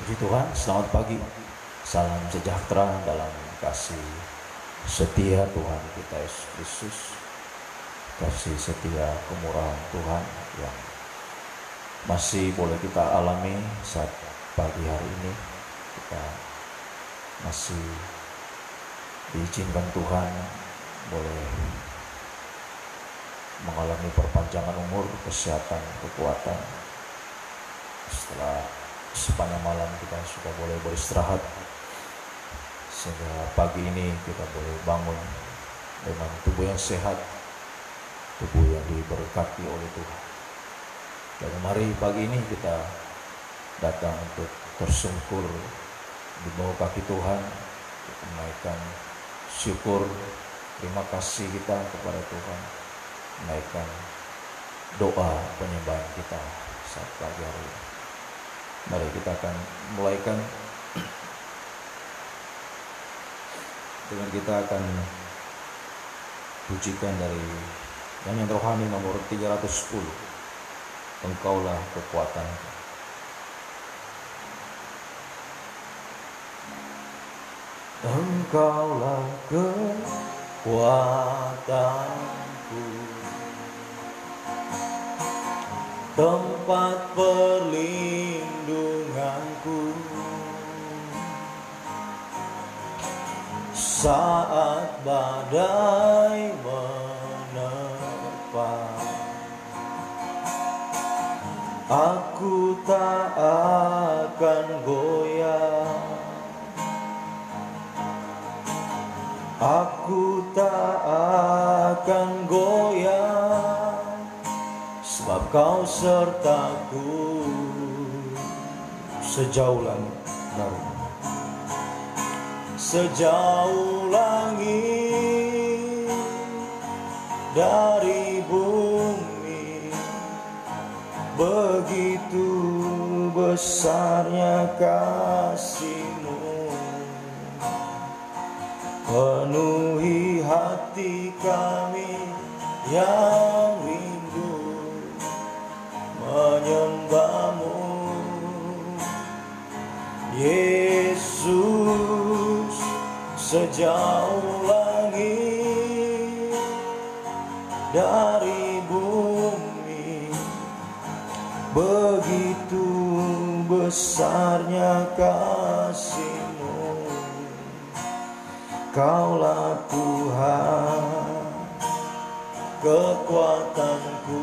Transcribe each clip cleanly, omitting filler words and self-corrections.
Puji Tuhan, selamat pagi. Salam sejahtera dalam kasih setia Tuhan kita Yesus Kristus, kasih setia kemurahan Tuhan yang masih boleh kita alami saat pagi hari ini. Kita masih diizinkan Tuhan boleh mengalami perpanjangan umur, kesehatan, kekuatan. Setelah sepanjang malam kita sudah boleh beristirahat, sehingga pagi ini kita boleh bangun dengan tubuh yang sehat, tubuh yang diberkati oleh Tuhan. Dan mari pagi ini kita datang untuk tersungkur di bawah kaki Tuhan, untuk menaikkan syukur, terima kasih kita kepada Tuhan, menaikkan doa penyembahan kita saat pagi hari ini. Mari kita akan mulaikan dengan kita akan pujikan dari nyanyian rohani nomor 310, Engkaulah Kekuatanku. Engkaulah kekuatanku, tempat perlindunganku saat badai menerpa. Aku tak akan goyah, aku tak akan goyah, sebab Kau sertaku sejauh langit sejauh langit dari bumi. Begitu besarnya kasih-Mu, penuhi hati kami yang rindu menyembah-Mu. Yesus, sejauh langit dari bumi, begitu besarnya kasih-Mu. Kaulah Tuhan, kekuatanku,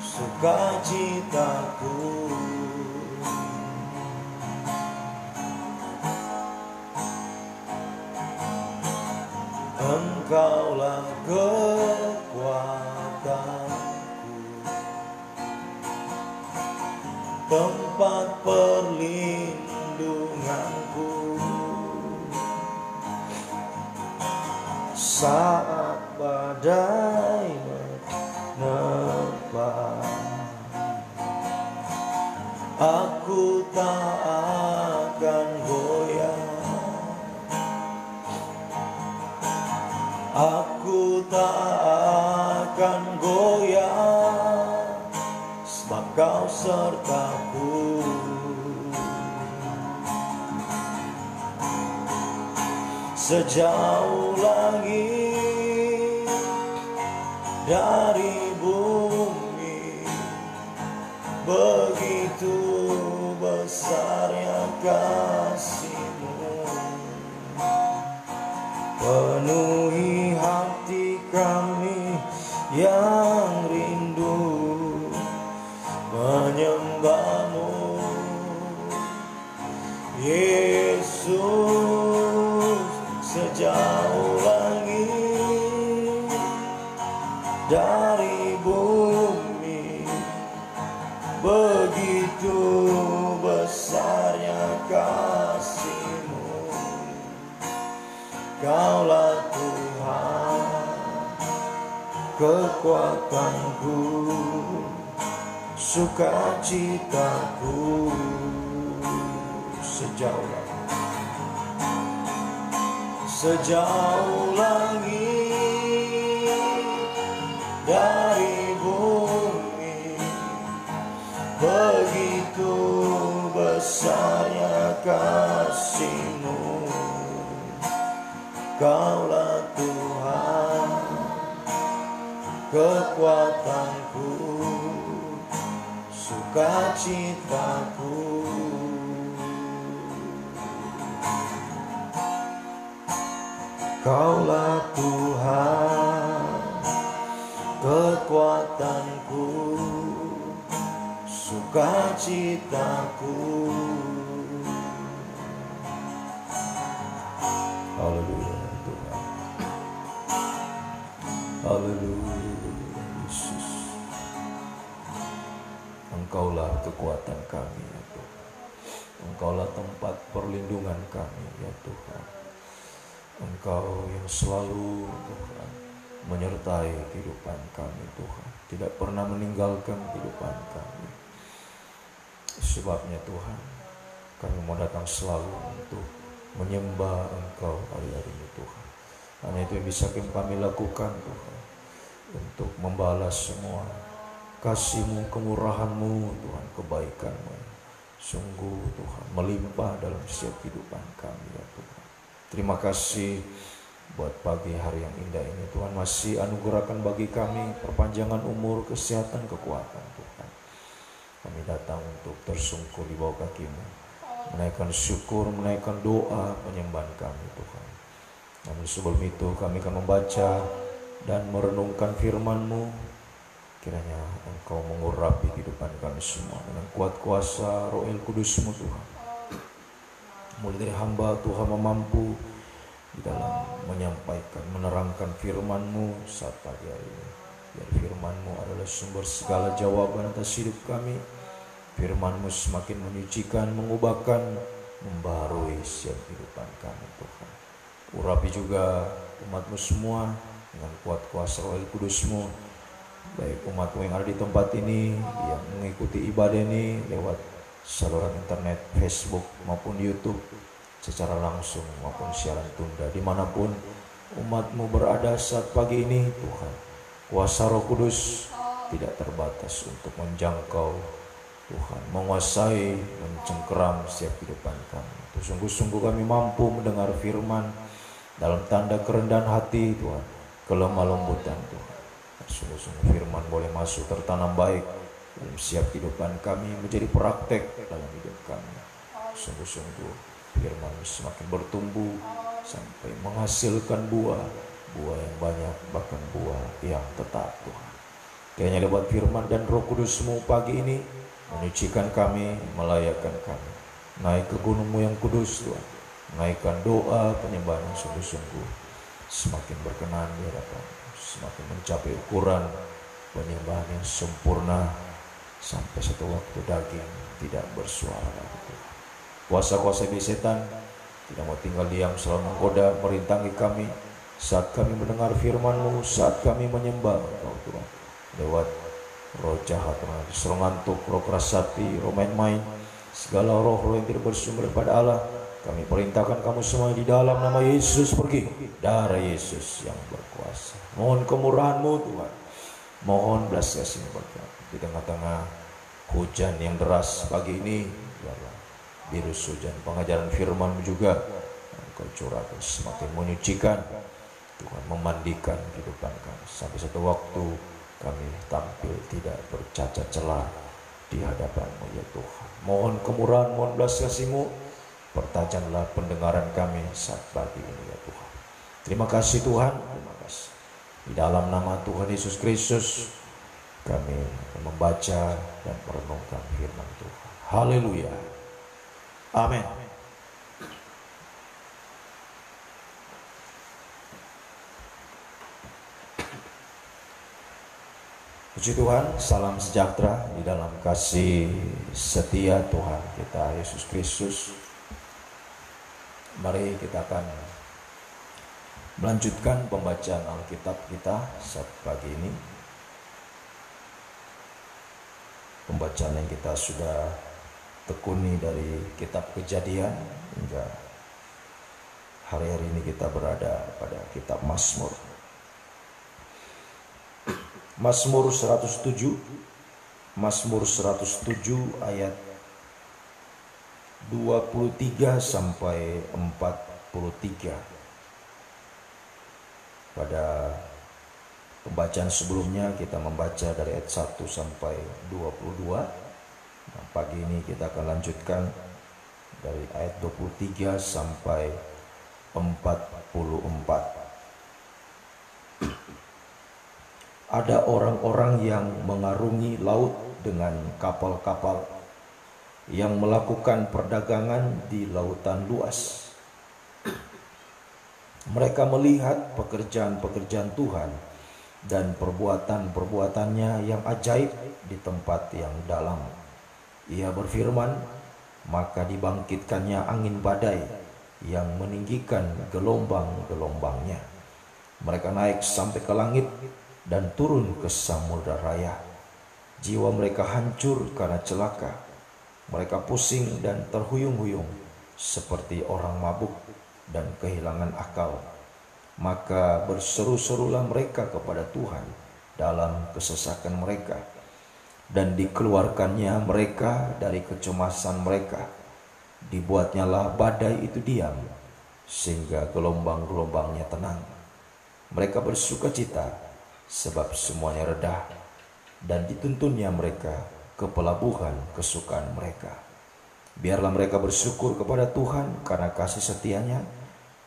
sukacitaku. Engkaulah kekuatanku, tempat perlindunganku saat badai menerpa. Aku tak akan goyah, aku tak akan goyah, sebab Kau sertaku. Sejauh langit dari bumi, begitu besarnya kasih-Mu. Penuhi hati kami yang rindu menyembah-Mu, Yesus. Sejauh langit dari bumi, begitu besarnya kasih-Mu. Kaulah Tuhan, kekuatanku, sukacitaku. Sejauh langit dari bumi, begitu besarnya kasih-Mu. Kaulah Tuhan, kekuatanku, sukacitaku. Kaulah Tuhan, kekuatanku, sukacitaku. Haleluya Tuhan, haleluya Yesus. Engkaulah kekuatan kami ya Tuhan, Engkaulah tempat perlindungan kami ya Tuhan. Engkau yang selalu Tuhan menyertai kehidupan kami Tuhan, tidak pernah meninggalkan kehidupan kami. Sebabnya Tuhan, kami mau datang selalu untuk menyembah Engkau hari-hari ini Tuhan. Hanya itu yang bisa kami lakukan Tuhan, untuk membalas semua kasih-Mu, kemurahan-Mu Tuhan, kebaikan-Mu. Sungguh Tuhan melimpah dalam setiap kehidupan kami ya Tuhan. Terima kasih buat pagi hari yang indah ini Tuhan, masih anugerahkan bagi kami perpanjangan umur, kesehatan, kekuatan Tuhan. Kami datang untuk tersungkur di bawah kaki-Mu, menaikkan syukur, menaikkan doa, penyembahan kami Tuhan. Namun sebelum itu kami akan membaca dan merenungkan firman-Mu. Kiranya Engkau mengurapi kehidupan kami semua dengan kuat kuasa Roh Kudus-Mu Tuhan. Mulai dari hamba Tuhan mampu di dalam menyampaikan, menerangkan firman-Mu saat pagi hari ini. Biar firman-Mu adalah sumber segala jawaban atas hidup kami. Firman-Mu semakin menyucikan, mengubahkan, membarui setiap kehidupan kami Tuhan. Urapi juga umat-Mu semua dengan kuat kuasa Roh Kudus-Mu. Baik umat-Mu yang ada di tempat ini, yang mengikuti ibadah ini lewat saluran internet, Facebook maupun YouTube, secara langsung maupun siaran tunda, dimanapun umat-Mu berada saat pagi ini Tuhan. Kuasa Roh Kudus tidak terbatas untuk menjangkau Tuhan, menguasai, mencengkeram setiap kehidupan kami. Sungguh-sungguh kami mampu mendengar firman dalam tanda kerendahan hati Tuhan, kelemah lembutan Tuhan. Sungguh-sungguh firman boleh masuk tertanam baik dalam setiap kehidupan kami, menjadi praktek dalam hidup kami. Sungguh-sungguh firman semakin bertumbuh sampai menghasilkan buah yang banyak, bahkan buah yang tetap Tuhan. Kiranya lewat firman dan Roh Kudus-Mu pagi ini menyucikan kami, melayakkan kami naik ke gunung-Mu yang kudus Tuhan, menaikkan doa penyembahan yang sungguh-sungguh semakin berkenan di hadapan, semakin mencapai ukuran penyembahan yang sempurna, sampai satu waktu daging tidak bersuara lagi. Kuasa-kuasa setan tidak mau tinggal diam, selalu menggoda, merintangi kami saat kami mendengar firman-Mu, saat kami menyembah Engkau Tuhan. Lewat roh jahat, roh ngantuk, roh keras hati, roh main-main, segala roh-roh yang tidak bersumber daripada Allah, kami perintahkan kamu semua di dalam nama Yesus pergi. Darah Yesus yang berkuasa. Mohon kemurahan-Mu Tuhan, mohon belas kasih-Mu berkat di tengah-tengah hujan yang deras pagi ini. Biarlah virus hujan pengajaran firman juga Engkau curahkan, semakin menyucikan Tuhan, memandikan kehidupan kami, sampai satu waktu kami tampil tidak bercacat celah di hadapan-Mu ya Tuhan. Mohon kemurahan, mohon belas kasih-Mu, pertajamlah pendengaran kami saat pagi ini ya Tuhan. Terima kasih Tuhan, terima kasih. Di dalam nama Tuhan Yesus Kristus kami membaca dan merenungkan firman Tuhan. Haleluya. Amin. Puji Tuhan, salam sejahtera di dalam kasih setia Tuhan kita Yesus Kristus. Mari kita akan melanjutkan pembacaan Alkitab kita saat pagi ini. Pembacaan yang kita sudah tekuni dari kitab Kejadian hingga hari-hari ini kita berada pada kitab Mazmur. Mazmur 107, Mazmur 107 ayat 23 sampai 43. Pada pembacaan sebelumnya kita membaca dari ayat 1 sampai 22. Nah, pagi ini kita akan lanjutkan dari ayat 23 sampai 44. Ada orang-orang yang mengarungi laut dengan kapal-kapal, yang melakukan perdagangan di lautan luas. Mereka melihat pekerjaan-pekerjaan Tuhan dan perbuatan-perbuatannya yang ajaib di tempat yang dalam. Ia berfirman, maka dibangkitkannya angin badai yang meninggikan gelombang-gelombangnya. Mereka naik sampai ke langit dan turun ke samudra raya. Jiwa mereka hancur karena celaka. Mereka pusing dan terhuyung-huyung seperti orang mabuk dan kehilangan akal. Maka berseru-serulah mereka kepada Tuhan dalam kesesakan mereka, dan dikeluarkannya mereka dari kecemasan mereka. Dibuatnyalah badai itu diam, sehingga gelombang-gelombangnya tenang. Mereka bersukacita sebab semuanya redah, dan dituntunnya mereka ke pelabuhan kesukaan mereka. Biarlah mereka bersyukur kepada Tuhan karena kasih setianya,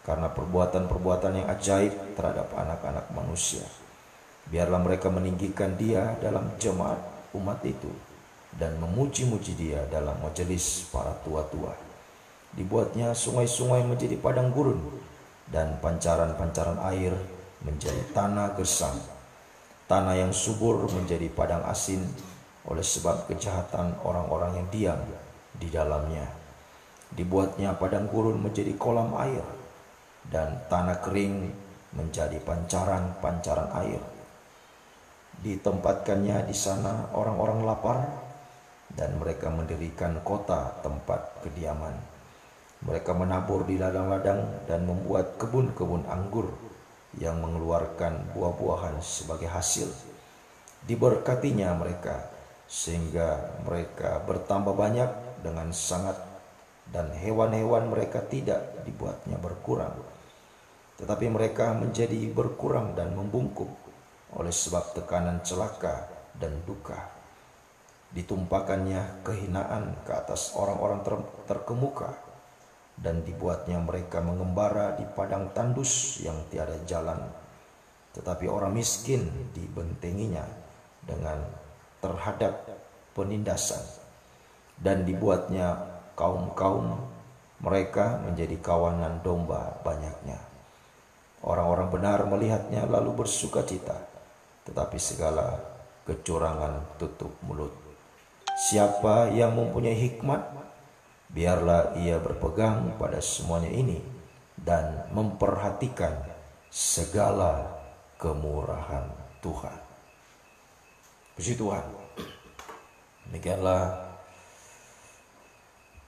karena perbuatan-perbuatan yang ajaib terhadap anak-anak manusia. Biarlah mereka meninggikan Dia dalam jemaat umat itu, dan memuji-muji Dia dalam majelis para tua-tua. Dibuatnya sungai-sungai menjadi padang gurun, dan pancaran-pancaran air menjadi tanah gersang. Tanah yang subur menjadi padang asin oleh sebab kejahatan orang-orang yang diam di dalamnya. Dibuatnya padang gurun menjadi kolam air, dan tanah kering menjadi pancaran-pancaran air. Ditempatkannya di sana orang-orang lapar, dan mereka mendirikan kota tempat kediaman. Mereka menabur di ladang-ladang dan membuat kebun-kebun anggur yang mengeluarkan buah-buahan sebagai hasil. Diberkatinya mereka sehingga mereka bertambah banyak dengan sangat, dan hewan-hewan mereka tidak dibuatnya berkurang, tetapi mereka menjadi berkurang dan membungkuk oleh sebab tekanan celaka dan duka. Ditumpahkannya kehinaan ke atas orang-orang terkemuka, dan dibuatnya mereka mengembara di padang tandus yang tiada jalan. Tetapi orang miskin dibentenginya dengan terhadap penindasan, dan dibuatnya kaum-kaum mereka menjadi kawanan domba banyaknya. Orang-orang benar melihatnya lalu bersuka cita, tetapi segala kecurangan tutup mulut. Siapa yang mempunyai hikmat, biarlah ia berpegang pada semuanya ini dan memperhatikan segala kemurahan Tuhan. Puji Tuhan. Demikianlah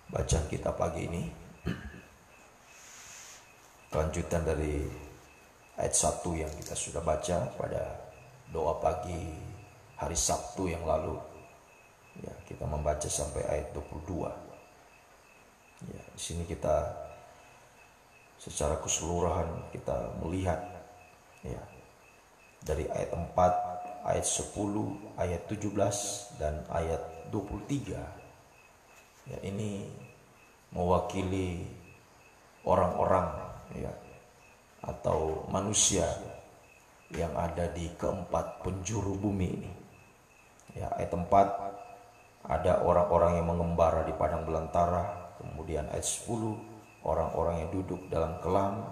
bacaan kita pagi ini. Kelanjutan dari ayat 1 yang kita sudah baca pada doa pagi hari Sabtu yang lalu. Ya, kita membaca sampai ayat 22. Ya, di sini kita secara keseluruhan kita melihat ya, dari ayat 4, ayat 10, ayat 17 dan ayat 23. Ya, ini mewakili orang-orang ya, atau manusia yang ada di keempat penjuru bumi ini. Ya, ayat 4 ada orang-orang yang mengembara di padang belantara. Kemudian ayat 10 orang-orang yang duduk dalam kelam.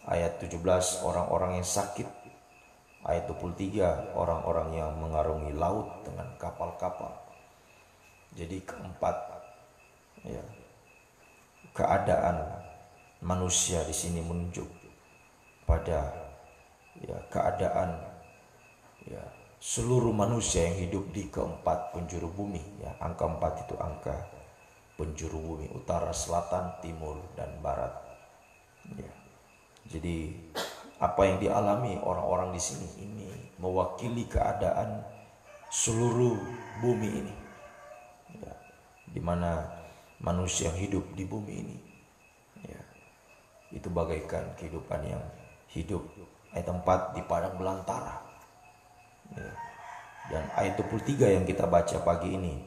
Ayat 17 orang-orang yang sakit. Ayat 23 orang-orang yang mengarungi laut dengan kapal-kapal. Jadi keempat ya, keadaan manusia di sini menunjuk pada ya, keadaan ya, seluruh manusia yang hidup di keempat penjuru bumi ya. Angka 4 itu angka penjuru bumi, utara, selatan, timur dan barat ya. Jadi apa yang dialami orang-orang di sini ini mewakili keadaan seluruh bumi ini ya, di mana manusia yang hidup di bumi ini ya, itu bagaikan kehidupan yang hidup. Ayat 4 di padang belantara ya. Dan ayat 23 yang kita baca pagi ini,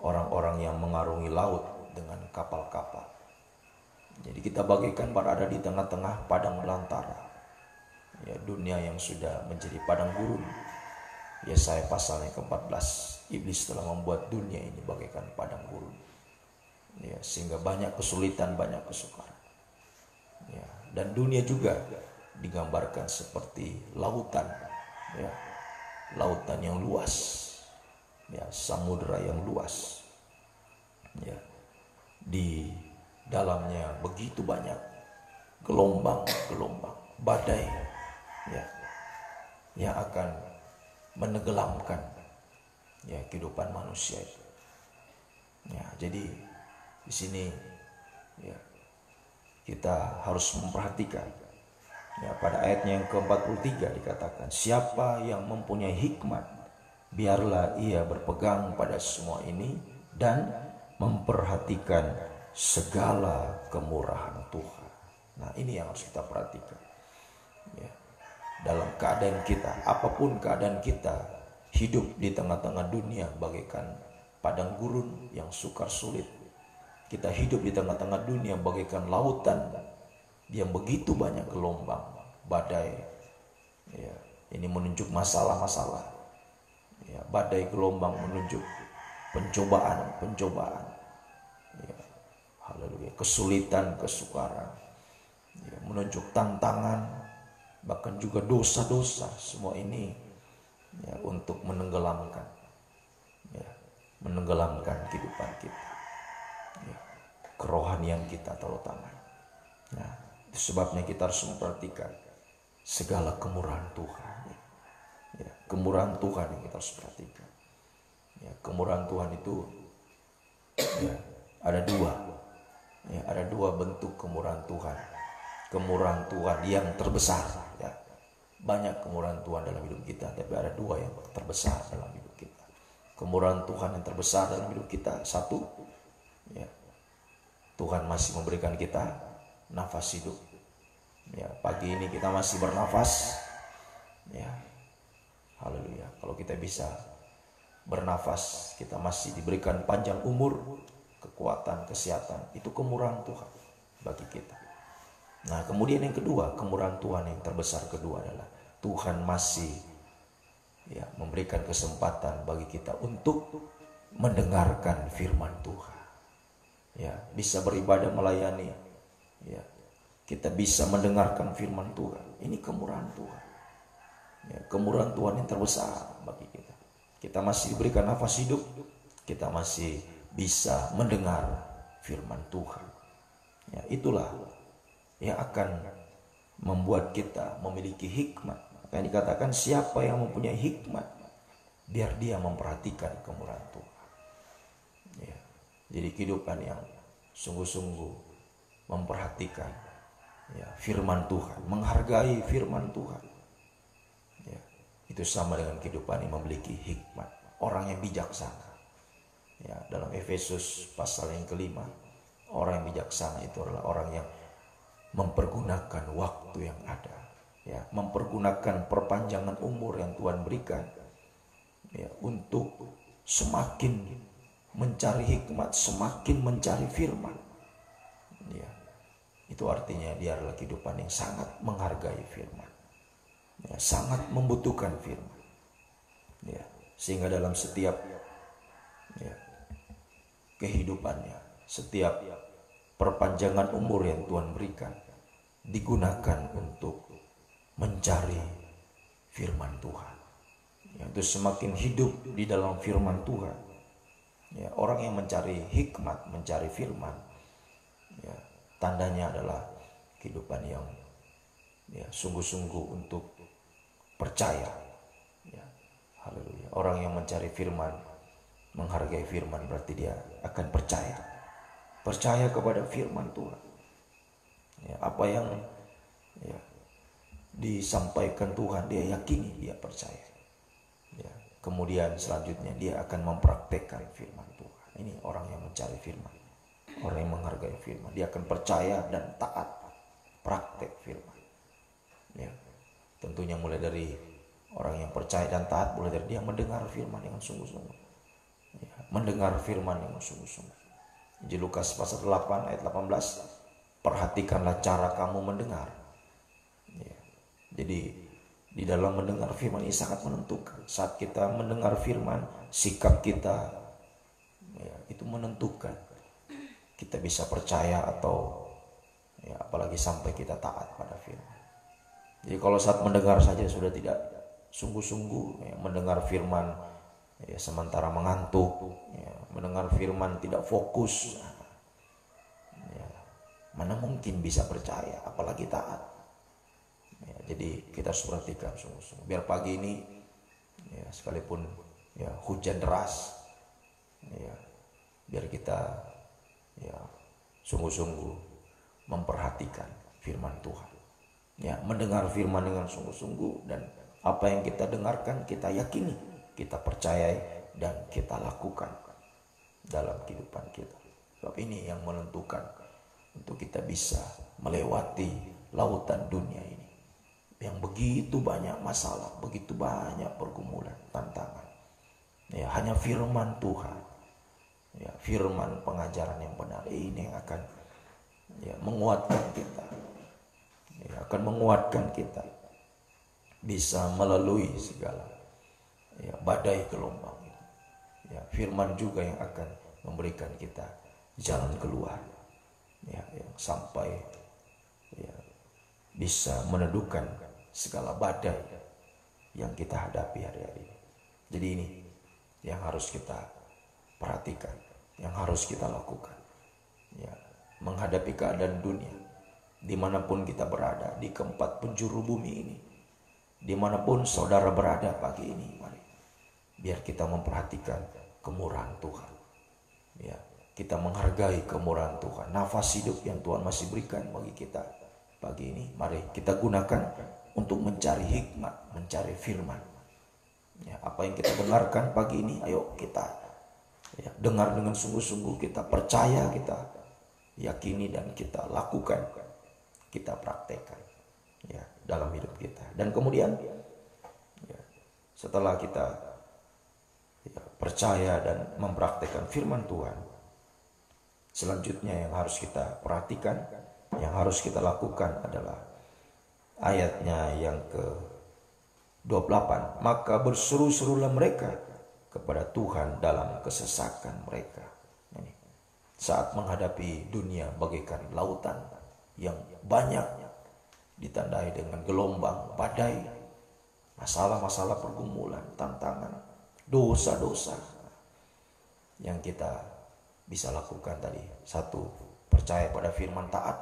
orang-orang yang mengarungi laut dengan kapal-kapal. Jadi kita bagaikan berada di tengah-tengah padang belantara ya, dunia yang sudah menjadi padang gurun. Yesaya pasal yang ke-14, iblis telah membuat dunia ini bagaikan padang gurun ya, sehingga banyak kesulitan, banyak kesukaran ya. Dan dunia juga digambarkan seperti lautan ya, lautan yang luas ya, samudra yang luas ya, di dalamnya begitu banyak gelombang-gelombang, badai ya, yang akan menenggelamkan ya kehidupan manusia itu. Ya, jadi di sini ya, kita harus memperhatikan ya, pada ayatnya yang ke-43 dikatakan, siapa yang mempunyai hikmat, biarlah ia berpegang pada semua ini dan memperhatikan segala kemurahan Tuhan. Nah, ini yang harus kita perhatikan ya. Dalam keadaan kita, apapun keadaan kita, hidup di tengah-tengah dunia bagaikan padang gurun yang sukar sulit. Kita hidup di tengah-tengah dunia bagaikan lautan yang begitu banyak gelombang, badai ya. Ini menunjuk masalah-masalah ya, badai gelombang menunjuk pencobaan ya. Haleluya, kesulitan, kesukaran ya, menunjuk tantangan, bahkan juga dosa-dosa. Semua ini ya, untuk menenggelamkan ya, menenggelamkan kehidupan kita ya, kerohanian kita terutama. Nah, itu sebabnya kita harus memperhatikan segala kemurahan Tuhan ya, kemurahan Tuhan yang kita harus perhatikan ya. Kemurahan Tuhan itu ya, ada dua bentuk kemurahan Tuhan. Kemurahan Tuhan yang terbesar ya. Banyak kemurahan Tuhan dalam hidup kita, tapi ada dua yang terbesar dalam hidup kita. Kemurahan Tuhan yang terbesar dalam hidup kita, satu ya, Tuhan masih memberikan kita nafas hidup ya. Pagi ini kita masih bernafas ya. Haleluya. Kalau kita bisa bernafas, kita masih diberikan panjang umur, kekuatan, kesehatan, itu kemurahan Tuhan bagi kita. Nah, kemudian yang kedua, kemurahan Tuhan yang terbesar kedua adalah Tuhan masih ya, memberikan kesempatan bagi kita untuk mendengarkan firman Tuhan. Ya, bisa beribadah, melayani ya. kita bisa mendengarkan firman Tuhan. Ini kemurahan Tuhan. Ya, kemurahan Tuhan yang terbesar bagi kita. Kita masih diberikan nafas hidup, kita masih bisa mendengar firman Tuhan. Ya, itulah yang akan membuat kita memiliki hikmat. Maka dikatakan siapa yang mempunyai hikmat, biar dia memperhatikan kemurahan Tuhan. Ya, jadi kehidupan yang sungguh-sungguh memperhatikan ya, firman Tuhan, menghargai firman Tuhan. Ya, itu sama dengan kehidupan yang memiliki hikmat, orang yang bijaksana. Ya, dalam Efesus pasal yang kelima, orang yang bijaksana itu adalah orang yang mempergunakan waktu yang ada, ya, mempergunakan perpanjangan umur yang Tuhan berikan, ya, untuk semakin mencari hikmat, semakin mencari firman. Ya, itu artinya dia adalah kehidupan yang sangat menghargai firman, ya, sangat membutuhkan firman. Ya, sehingga dalam setiap ya, kehidupannya, setiap perpanjangan umur yang Tuhan berikan digunakan untuk mencari firman Tuhan. Ya, itu semakin hidup di dalam firman Tuhan. Ya, orang yang mencari hikmat, mencari firman, ya, tandanya adalah kehidupan yang ya, sungguh-sungguh untuk percaya. Ya, haleluya. Orang yang mencari firman, menghargai firman, berarti dia akan percaya kepada firman Tuhan. Ya, apa yang ya, disampaikan Tuhan dia yakini, dia percaya. Ya, kemudian selanjutnya dia akan mempraktekkan firman Tuhan. Ini orang yang mencari firman, orang yang menghargai firman, dia akan percaya dan taat praktek firman. Ya, tentunya mulai dari orang yang percaya dan taat, mulai dari dia mendengar firman dengan sungguh-sungguh. Ya, mendengar firman yang sungguh-sungguh. Di Lukas pasal 8 ayat 18, perhatikanlah cara kamu mendengar. Ya, jadi di dalam mendengar firman ini sangat menentukan. Saat kita mendengar firman, sikap kita ya, itu menentukan kita bisa percaya atau ya, apalagi sampai kita taat pada firman. Jadi kalau saat mendengar saja sudah tidak sungguh-sungguh ya, mendengar firman ya, sementara mengantuk, ya, mendengar firman tidak fokus, ya, mana mungkin bisa percaya apalagi taat. Ya, jadi kita harus perhatikan sungguh-sungguh biar pagi ini ya, sekalipun ya, hujan deras ya, biar kita ya, sungguh-sungguh memperhatikan firman Tuhan, ya, mendengar firman dengan sungguh-sungguh, dan apa yang kita dengarkan kita yakini, kita percayai, dan kita lakukan dalam kehidupan kita. Sebab ini yang menentukan untuk kita bisa melewati lautan dunia ini yang begitu banyak masalah, begitu banyak pergumulan, tantangan. Ya, hanya firman Tuhan, ya, firman pengajaran yang benar ini yang akan ya, menguatkan kita, ya, akan menguatkan kita bisa melalui segala ya, badai gelombang. Ya, firman juga yang akan memberikan kita jalan keluar, ya, yang sampai ya, bisa meneduhkan segala badai yang kita hadapi hari-hari ini. Jadi ini yang harus kita perhatikan, yang harus kita lakukan, ya, menghadapi keadaan dunia dimanapun kita berada, di keempat penjuru bumi ini, dimanapun saudara berada pagi ini, mari biar kita memperhatikan kemurahan Tuhan, ya, kita menghargai kemurahan Tuhan, nafas hidup yang Tuhan masih berikan bagi kita pagi ini. Mari kita gunakan untuk mencari hikmat, mencari firman, ya, apa yang kita dengarkan pagi ini, ayo kita ya, dengar dengan sungguh-sungguh, kita percaya, kita yakini, dan kita lakukan, kita praktekkan ya, dalam hidup kita. Dan kemudian ya, setelah kita ya, percaya dan mempraktekkan firman Tuhan, selanjutnya yang harus kita perhatikan, yang harus kita lakukan adalah ayatnya yang ke-28. Maka berseru-serulah mereka kepada Tuhan dalam kesesakan mereka. Ini, saat menghadapi dunia bagaikan lautan yang banyak ditandai dengan gelombang, badai, masalah-masalah pergumulan, tantangan, dosa-dosa. Yang kita bisa lakukan tadi, satu, percaya pada firman, taat,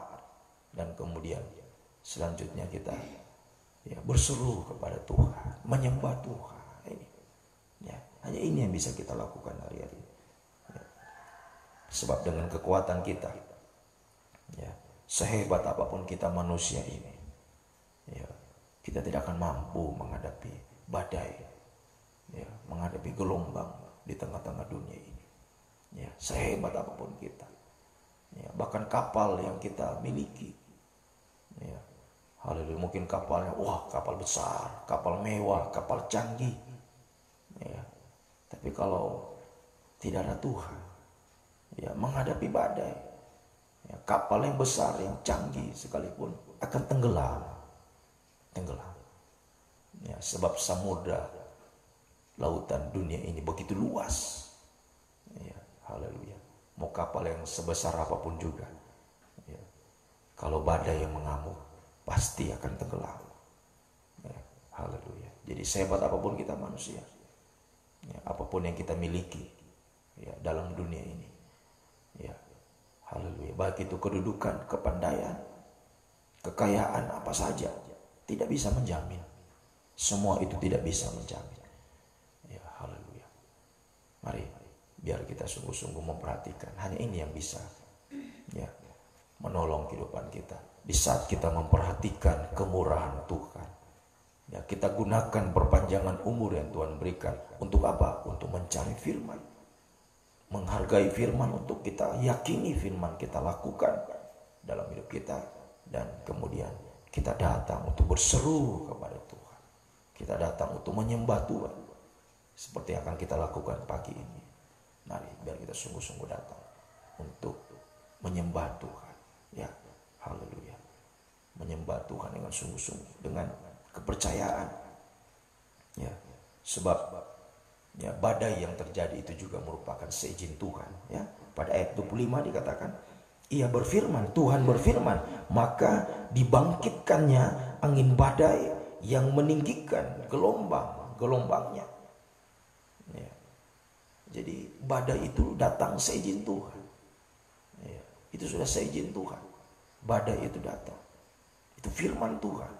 dan kemudian selanjutnya kita berseru kepada Tuhan, menyembah Tuhan. Hanya ini yang bisa kita lakukan hari-hari. Sebab dengan kekuatan kita, sehebat apapun kita manusia ini, kita tidak akan mampu menghadapi badai, menghadapi gelombang di tengah-tengah dunia ini. Sehebat apapun kita, bahkan kapal yang kita miliki, haleluya, mungkin kapalnya, kapal besar, kapal mewah, kapal canggih, tapi kalau tidak ada Tuhan, menghadapi badai, kapal yang besar, yang canggih sekalipun akan tenggelam. Sebab samudra, lautan dunia ini begitu luas. Haleluya. Mau kapal yang sebesar apapun juga, kalau badai yang mengamuk, pasti akan tenggelam. Haleluya. Jadi sehebat apapun kita manusia, apapun yang kita miliki dalam dunia ini, haleluya, baik itu kedudukan, kepandaian, kekayaan, apa saja, tidak bisa menjamin. Semua itu tidak bisa menjamin. Haleluya. Mari biar kita sungguh-sungguh memperhatikan. Hanya ini yang bisa menolong kehidupan kita. Di saat kita memperhatikan kemurahan Tuhan, kita gunakan perpanjangan umur yang Tuhan berikan. Untuk apa? Untuk mencari firman, menghargai firman, untuk kita yakini firman, kita lakukan dalam hidup kita. Dan kemudian kita datang untuk berseru kepada Tuhan, kita datang untuk menyembah Tuhan, seperti yang akan kita lakukan pagi ini. Mari biar kita sungguh-sungguh datang untuk menyembah Tuhan. Haleluya. Menyembah Tuhan dengan sungguh-sungguh, dengan kepercayaan. Sebab badai yang terjadi itu juga merupakan seizin Tuhan. Pada ayat 25 dikatakan, Ia berfirman, Tuhan berfirman, maka dibangkitkannya angin badai yang meninggikan gelombangnya. Jadi badai itu datang seizin Tuhan. Itu sudah seizin Tuhan. Badai itu datang, itu firman Tuhan.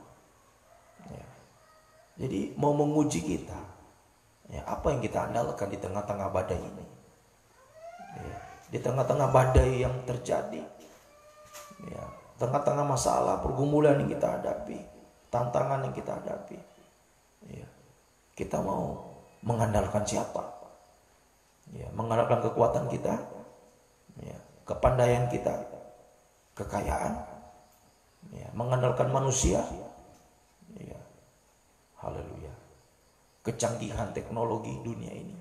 Jadi mau menguji kita, apa yang kita andalkan di tengah-tengah badai ini, di tengah-tengah badai yang terjadi, tengah-tengah masalah, pergumulan yang kita hadapi, tantangan yang kita hadapi, kita mau mengandalkan siapa? Mengandalkan kekuatan kita, kepandaian kita, kekayaan, mengandalkan manusia, haleluya, kecanggihan teknologi dunia ini.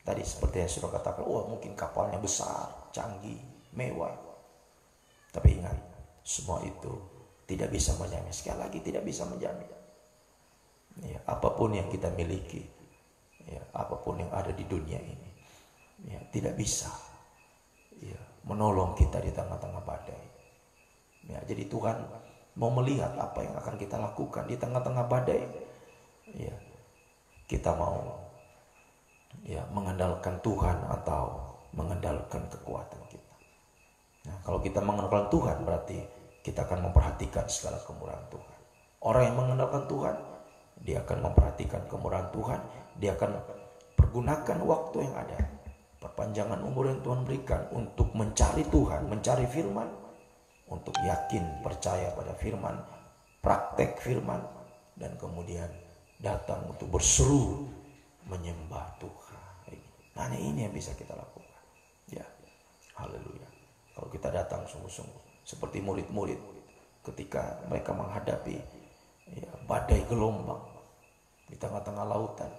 Tadi seperti yang sudah katakan, mungkin kapalnya besar, canggih, mewah. Tapi ingat, semua itu tidak bisa menjamin. Sekali lagi, tidak bisa menjamin. Apapun yang kita miliki, apapun yang ada di dunia ini, tidak bisa menolong kita di tengah-tengah badai. Jadi Tuhan mau melihat apa yang akan kita lakukan di tengah-tengah badai. Kita mau mengandalkan Tuhan atau mengandalkan kekuatan kita. Kalau kita mengandalkan Tuhan, berarti kita akan memperhatikan segala kemurahan Tuhan. Orang yang mengandalkan Tuhan, dia akan memperhatikan kemurahan Tuhan. Dia akan pergunakan waktu yang ada, perpanjangan umur yang Tuhan berikan, untuk mencari Tuhan, mencari firman, untuk yakin, percaya pada firman, praktek firman, dan kemudian datang untuk berseru menyembah Tuhan. Hanya ini yang bisa kita lakukan. Haleluya. Kalau kita datang sungguh-sungguh seperti murid-murid ketika mereka menghadapi badai gelombang di tengah-tengah lautan.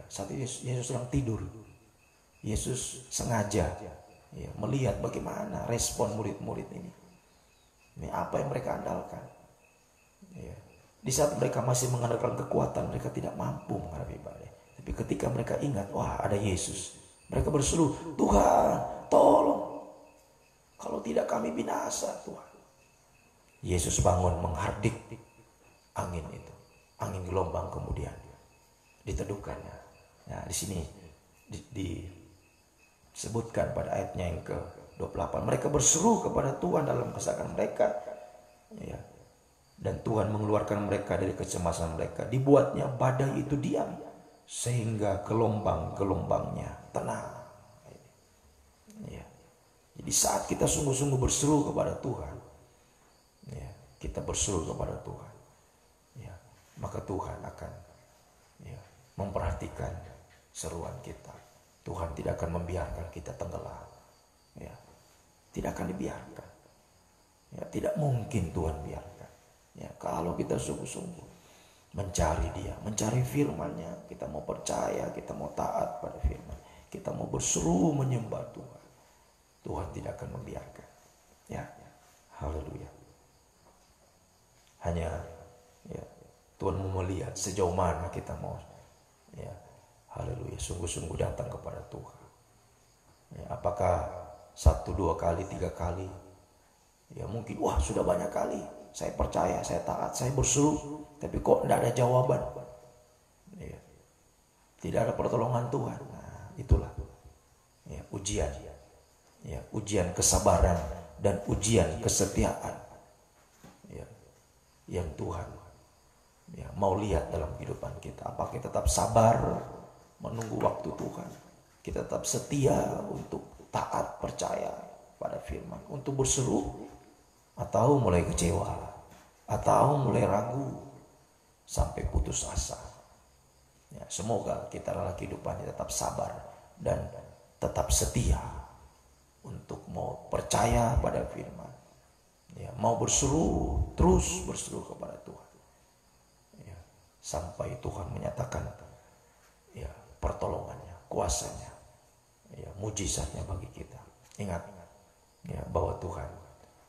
Saat itu Yesus sedang tidur. Yesus sengaja melihat bagaimana respon murid-murid ini. Apa yang mereka andalkan. Di saat mereka masih mengandalkan kekuatan, mereka tidak mampu menghadapi badai. Tapi ketika mereka ingat, ada Yesus, mereka berseru, Tuhan, tolong. Kalau tidak kami binasa, Tuhan. Yesus bangun menghardik angin itu, angin gelombang, kemudian diteduhkannya. Nah, di sini disebutkan pada ayatnya yang ke-28, mereka berseru kepada Tuhan dalam kesesakan mereka, ya. Dan Tuhan mengeluarkan mereka dari kecemasan mereka. Dibuatnya badai itu diam, sehingga gelombang-gelombangnya tenang. Ya. Jadi saat kita sungguh-sungguh berseru kepada Tuhan, ya, kita berseru kepada Tuhan, ya, maka Tuhan akan, ya, memperhatikan seruan kita. Tuhan tidak akan membiarkan kita tenggelam, ya, tidak akan dibiarkan, ya, tidak mungkin Tuhan biarkan. Ya, kalau kita sungguh-sungguh mencari Dia, mencari firman-Nya, kita mau percaya, kita mau taat pada firman, kita mau berseru menyembah Tuhan, Tuhan tidak akan membiarkan. Ya, haleluya. Hanya, ya, Tuhan mau melihat sejauh mana kita mau, ya, haleluya, sungguh-sungguh datang kepada Tuhan. Ya, apakah 1, 2 kali, 3 kali? Ya mungkin, wah sudah banyak kali saya percaya, saya taat, saya berseru, tapi kok tidak ada jawaban, ya, tidak ada pertolongan Tuhan. Nah, itulah, ya, ujian, ya, ujian kesabaran dan ujian kesetiaan, ya, yang Tuhan, ya, mau lihat dalam kehidupan kita. Apakah kita tetap sabar menunggu waktu Tuhan, kita tetap setia untuk taat, percaya pada firman, untuk berseru, atau mulai kecewa, atau mulai ragu sampai putus asa. Ya, semoga kita dalam kehidupannya tetap sabar dan tetap setia untuk mau percaya pada firman, ya, mau berseru, terus berseru kepada Tuhan, ya, sampai Tuhan menyatakan, ya, pertolongannya, kuasanya, ya, mujizatnya bagi kita. Ingat, ya, bahwa Tuhan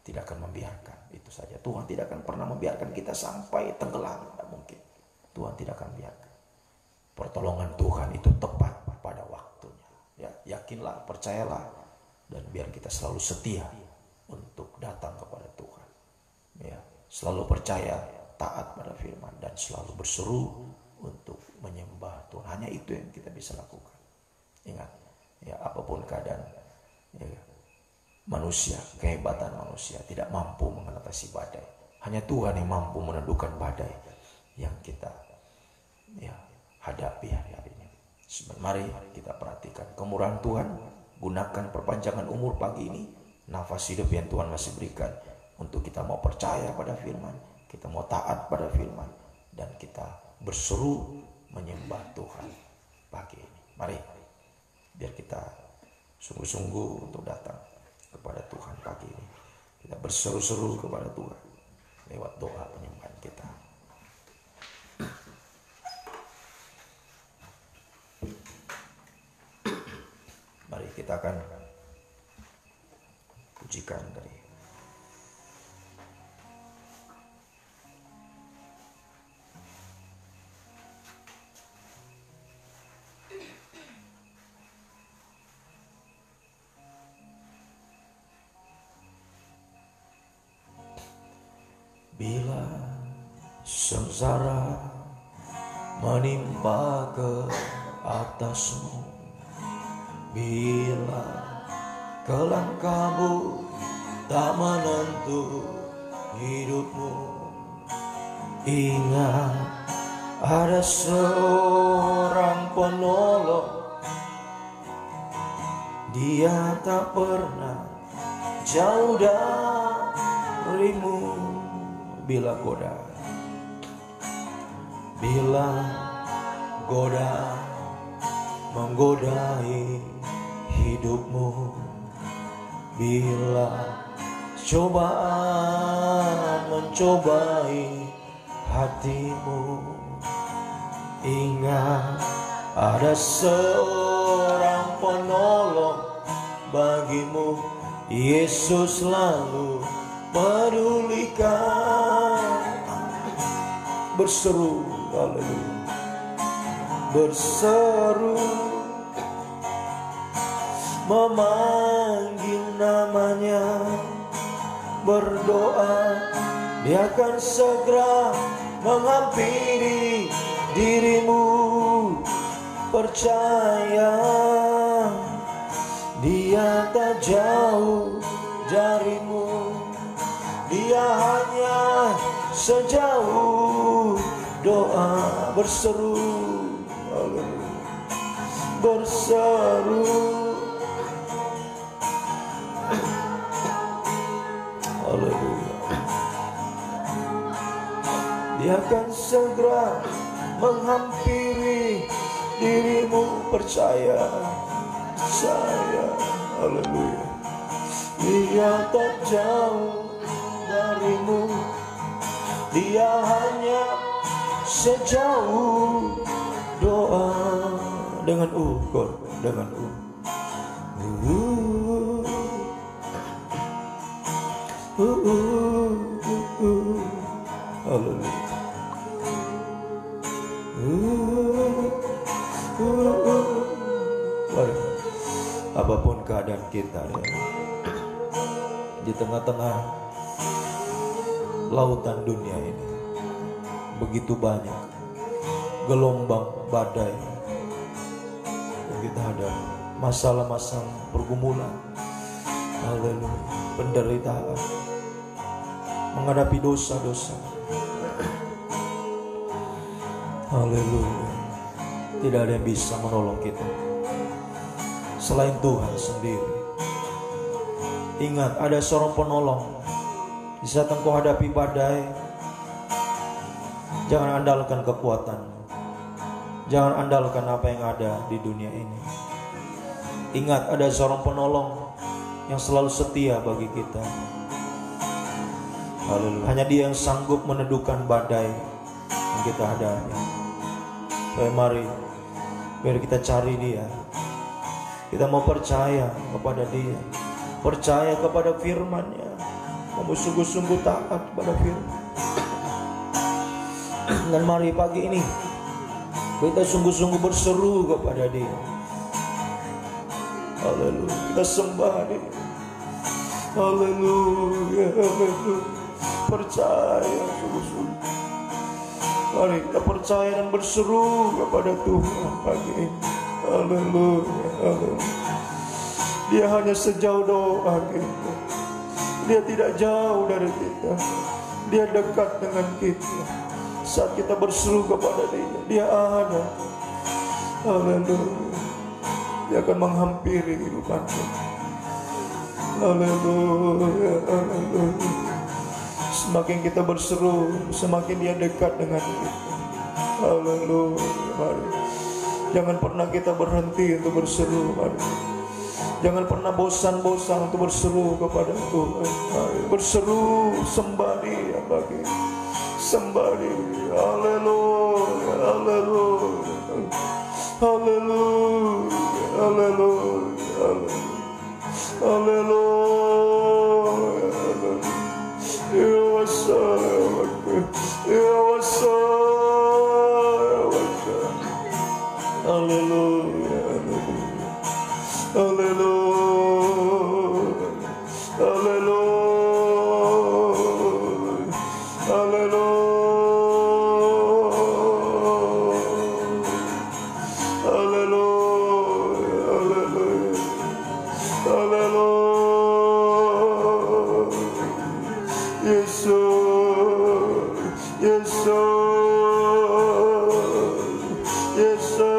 tidak akan membiarkan, itu saja. Tuhan tidak akan pernah membiarkan kita sampai tenggelam, tidak mungkin. Tuhan tidak akan biarkan. Pertolongan Tuhan itu tepat pada waktunya. Ya, yakinlah, percayalah, dan biar kita selalu setia untuk datang kepada Tuhan. Ya, selalu percaya, taat pada firman, dan selalu berseru untuk menyembah Tuhan. Hanya itu yang kita bisa lakukan. Ingat, ya, apapun keadaan, ya, manusia, kehebatan manusia tidak mampu mengatasi badai. Hanya Tuhan yang mampu meneduhkan badai yang kita, ya, hadapi hari-hari ini. Mari kita perhatikan kemurahan Tuhan. Gunakan perpanjangan umur pagi ini, nafas hidup yang Tuhan masih berikan, untuk kita mau percaya pada firman, kita mau taat pada firman, dan kita berseru menyembah Tuhan pagi ini. Mari, biar kita sungguh-sungguh untuk datang kepada Tuhan pagi ini. Kita berseru-seru kepada Tuhan lewat doa penyembahan kita. Mari kita akan pujikan dari bila sengsara menimpa ke atasmu, bila kelam kabut tak menentu hidupmu, ingat ada seorang penolong. Dia tak pernah jauh darimu. Bila goda menggodai hidupmu, bila cobaan mencobai hatimu, ingat ada seorang penolong bagimu. Yesus selalu pedulikan. Berseru, haleluya, berseru, memanggil namanya, berdoa Dia akan segera menghampiri dirimu. Percaya, Dia tak jauh darimu. Dia hanya sejauh doa berseru. Haleluya. Berseru. Haleluya. Dia akan segera menghampiri dirimu. Percaya, percaya. Haleluya. Dia tak jauh darimu. Dia hanya sejauh doa. Dengan ukur, dengan haleluya. Apapun keadaan kita ya, di tengah-tengah lautan dunia ini begitu banyak gelombang badai yang kita hadapi, masalah-masalah, pergumulan, haleluya, penderitaan, menghadapi dosa-dosa, haleluya. Tidak ada yang bisa menolong kita selain Tuhan sendiri. Ingat, ada seorang penolong di saat engkau hadapi badai. Jangan andalkan kekuatanmu, jangan andalkan apa yang ada di dunia ini. Ingat, ada seorang penolong yang selalu setia bagi kita. Haleluya. Hanya Dia yang sanggup meneduhkan badai yang kita hadapi. Mari kita cari Dia. Kita mau percaya kepada Dia, percaya kepada firman-Nya, mau sungguh-sungguh taat pada firman. Dan mari pagi ini kita sungguh-sungguh berseru kepada Dia. Haleluya. Kita sembah Dia. Haleluya, haleluya. Percaya sungguh-sungguh. Mari kita percaya dan berseru kepada Tuhan pagi ini. Haleluya, haleluya. Dia hanya sejauh doa kita. Dia tidak jauh dari kita. Dia dekat dengan kita. Saat kita berseru kepada Dia, Dia ada. Haleluya. Dia akan menghampiri kehidupan kita. Haleluya, haleluya. Semakin kita berseru, semakin Dia dekat dengan kita. Haleluya. Mari. Jangan pernah kita berhenti untuk berseru. Mari. Jangan pernah bosan-bosan untuk berseru kepada Tuhan. Mari. Berseru, sembah Dia bagi. Sembah Dia. Haleluya, haleluya. Haleluya, haleluya. Haleluya, haleluya. Ya wassalam, ya wassalam. Haleluya, haleluya, haleluya, haleluya, haleluya, haleluya. Yesus, Yesus, Yesus.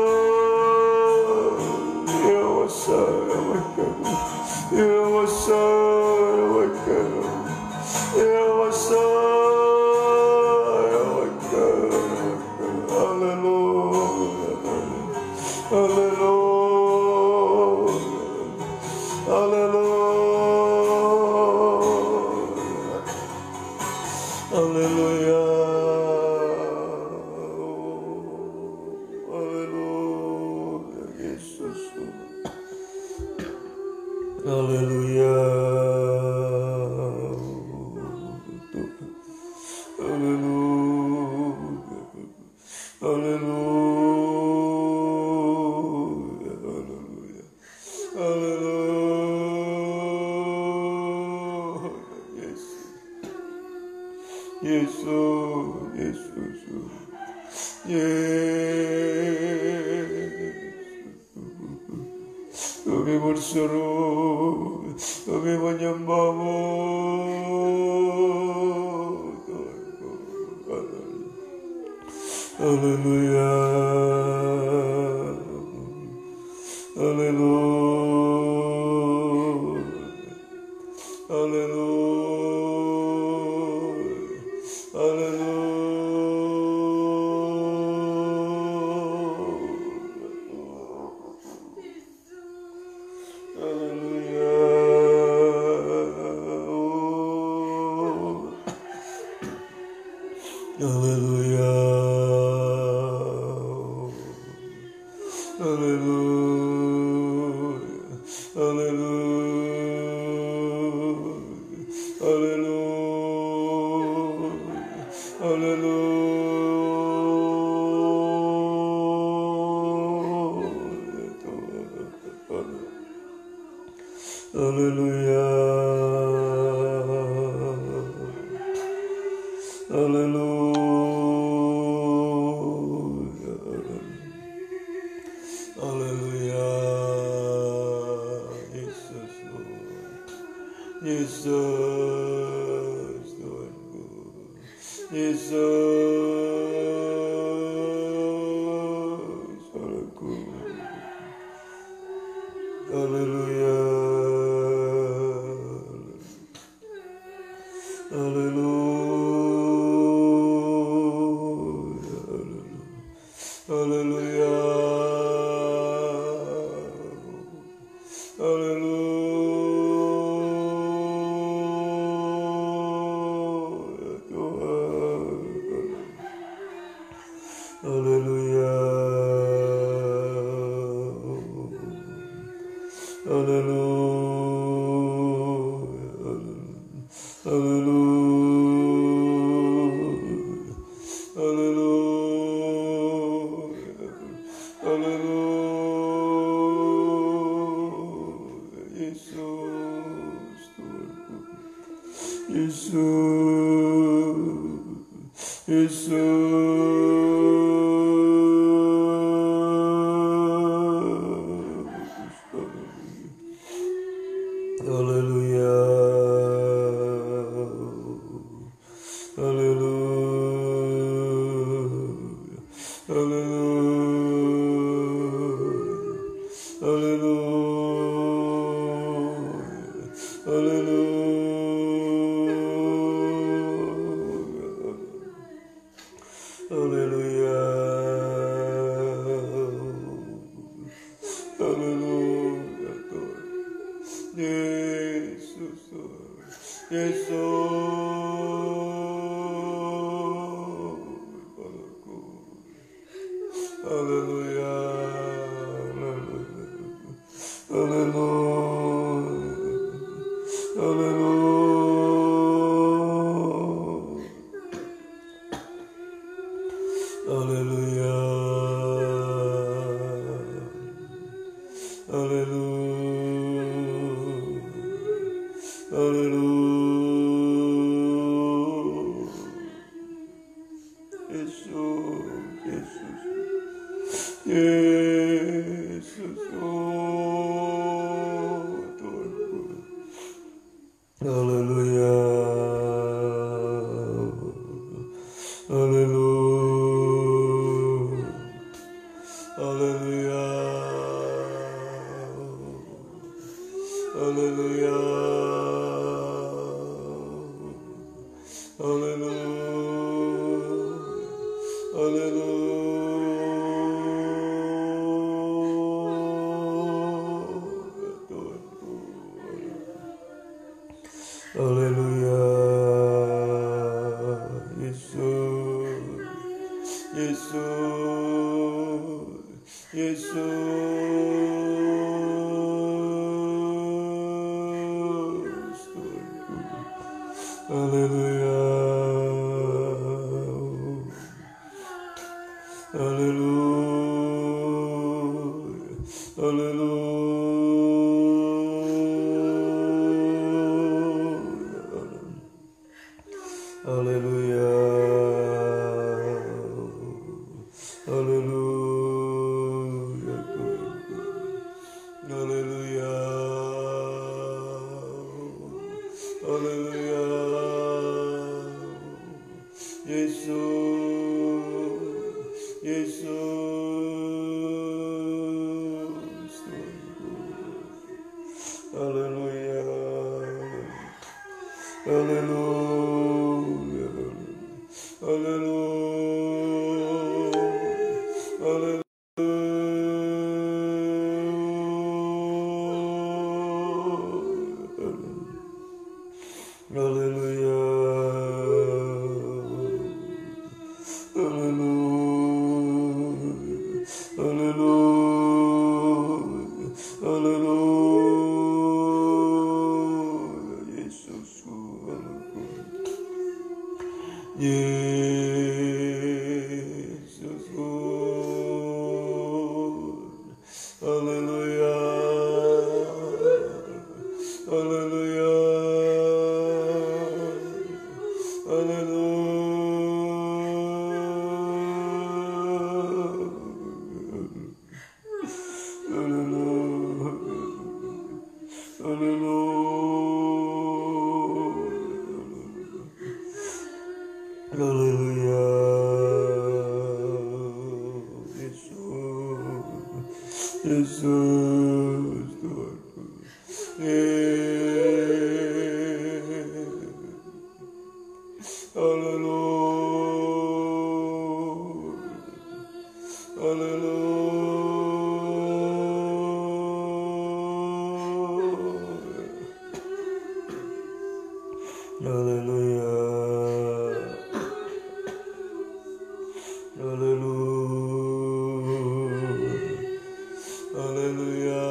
Kami berseru, kami menyembah-Mu. Haleluya, haleluya, haleluya, haleluya, haleluya, Yesus, Yesus, Tuhanku, Yesus, Allahku, haleluya, haleluya, haleluya, haleluya, Tuhan, haleluya, Haleluya. Haleluya. Haleluya. Haleluya. Haleluya. Haleluya.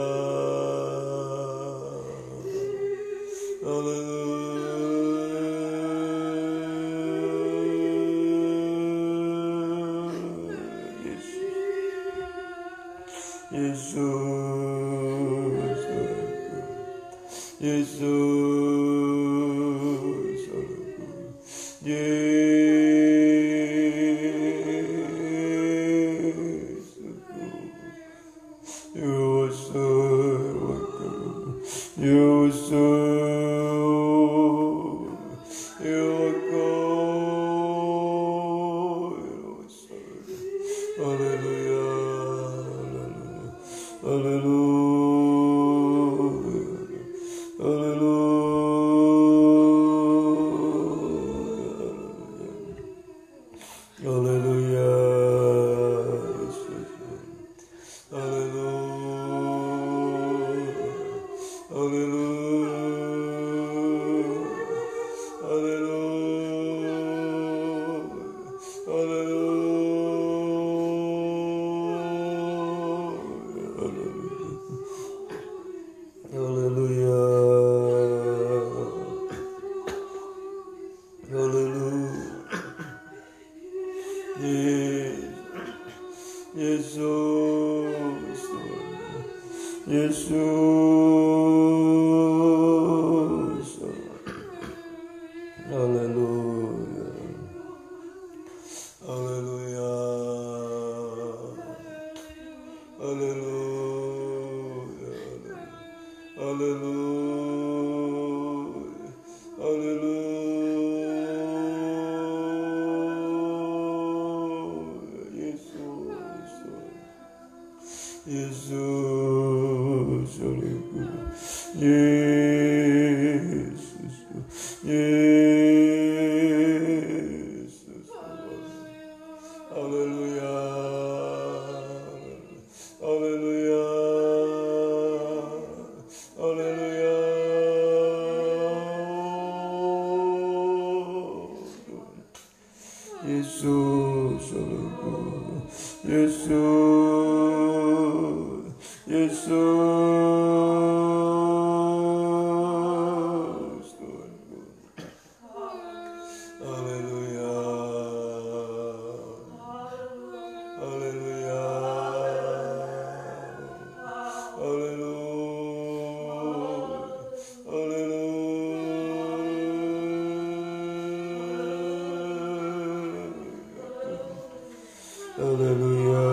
Haleluya. Yesusku. Yesusku. Haleluya. Haleluya. Haleluya. Yesus Tuhanku. Haleluya. Haleluya. Haleluya.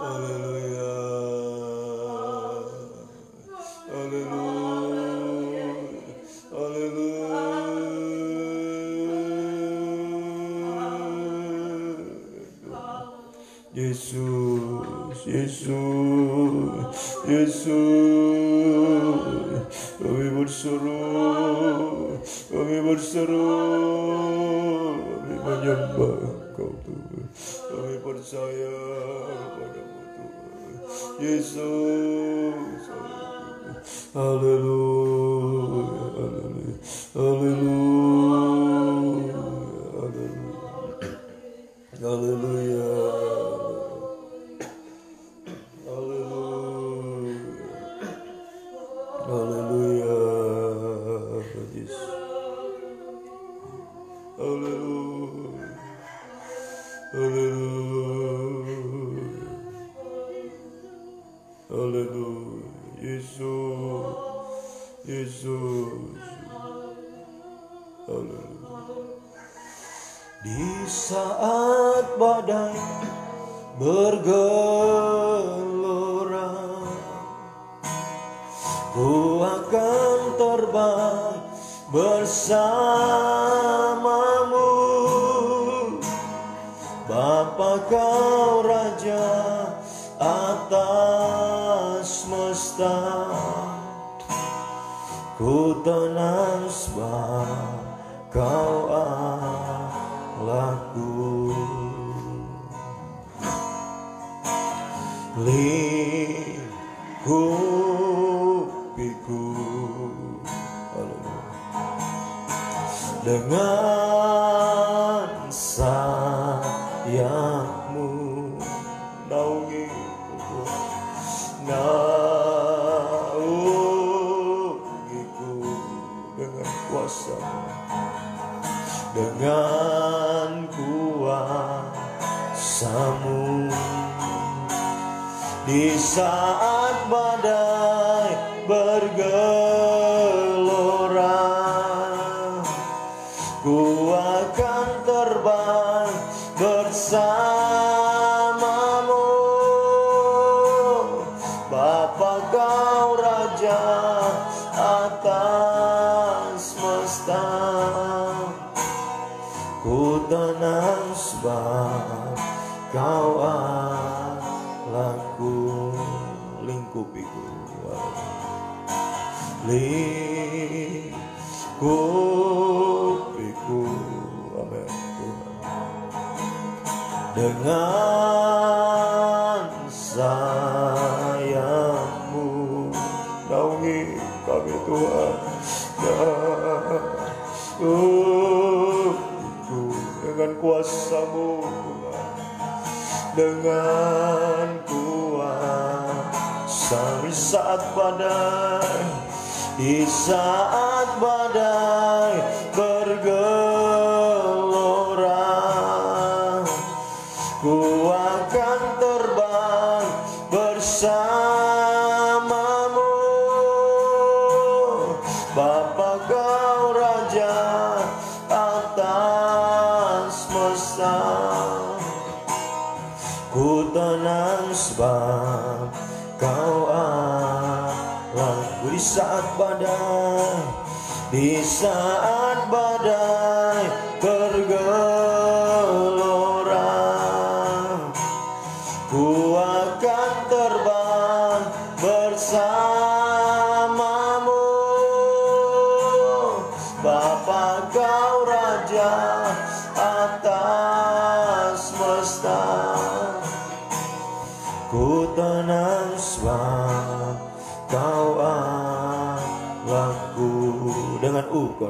Haleluya. Haleluya. Haleluya. Yesus, Yesus, Yesus, kami berseru, kami menyembah Engkau Tuhan, kami percaya kepadamu Tuhan, Yesus, haleluya, haleluya, haleluya, haleluya. Haleluya, Yesus. Haleluya, haleluya, haleluya, Yesus, Yesus, haleluya. Di saat badai bergelora, ku akan terbang bersamamu, Bapa Kau Raja atas semesta. Ku tenang sebab Kau Allahku. Lingkupiku dengan sayapmu, naungiku, naungiku dengan kuasa-Mu, dengan kuasa-Mu. Di saat badai bergelora, ku akan terbang bersamamu, Bapa Kau Raja atas semesta. Ku tenang sebab Kau Allahku. Lingkupiku, lingkupiku, amin Tuhan. Dengan sayap-Mu naungi kami Tuhan, dengan kuasa-Mu Tuhan, dengan kuasa. Di saat badai, di saat badai bergelora, ku akan terbang bersamamu, Bapa Kau Raja atas semesta. Ku tenang sebab Kau Allahku. Di saat badai, di saat badai bergelora, ku akan terbang bersamamu, Bapa Kau Raja atas semesta. Ku tenang sebab Kau Allahku. Dengan ukur,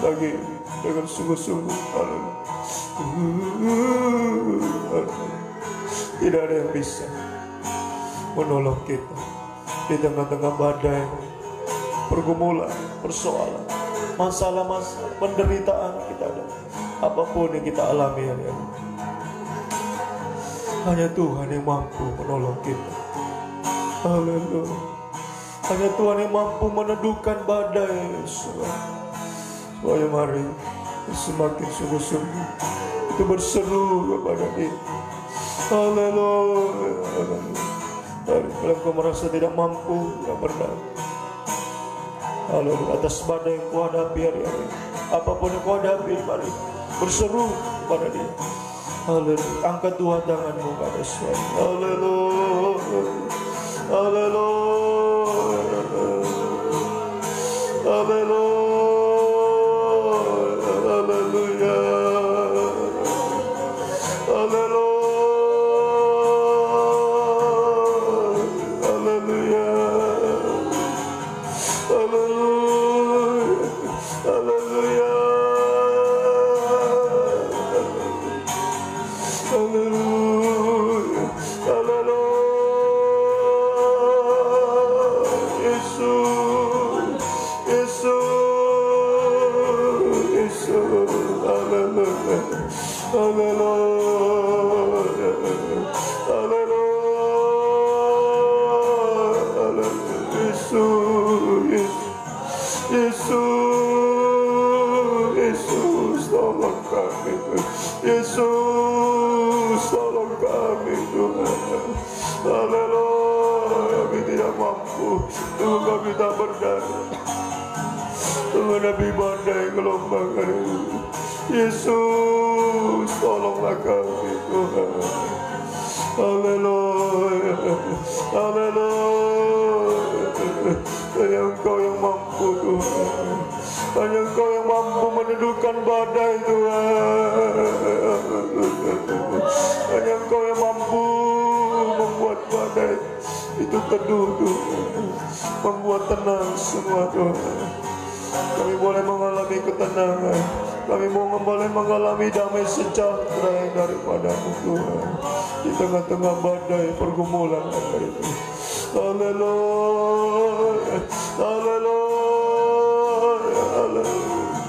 lagi dengan sungguh-sungguh. Tidak ada yang bisa, menolong kita di tengah-tengah badai, pergumulan, persoalan, masalah-masalah, penderitaan kita ada. Apapun yang kita alami hari ini, hanya Tuhan yang mampu menolong kita. Haleluya. Hanya Tuhan yang mampu meneduhkan badai. Supaya mari semakin sungguh-sungguh itu berseru kepada Dia. Haleluya. Kalau kau merasa tidak mampu, tidak berdaya, haleluya, atas badai yang kau hadapi hari ini, apapun yang kau hadapi, mari berseru kepada Dia. Haleluya. Angkat dua tanganmu pada suara. Haleluya. Haleluya. Haleluya. Haleluya. Haleluya. Haleluya. Haleluya. Haleluya. Haleluya. Yesus. Yesus. Yesus. Haleluya. Haleluya. Haleluya. Yesus. Yesus. Yesus, tolong kami. Yesus, tolong kami Tuhan. Haleluya. Kami tidak mampu, Tuhan, kami tak berdaya menghadapi badai gelombang hari ini. Yesus, tolonglah kami Tuhan. Haleluya. Haleluya. Hanya Engkau yang mampu Tuhan. Hanya Engkau yang mampu meneduhkan badai Tuhan. Hanya Engkau yang mampu membuat badai itu teduh Tuhan, membuat tenang semua Tuhan. Kami boleh mengalami ketenangan, kami boleh mengalami damai sejahtera yang daripada-Mu Tuhan di tengah-tengah badai pergumulan hari ini. Haleluya. Haleluya. Haleluya.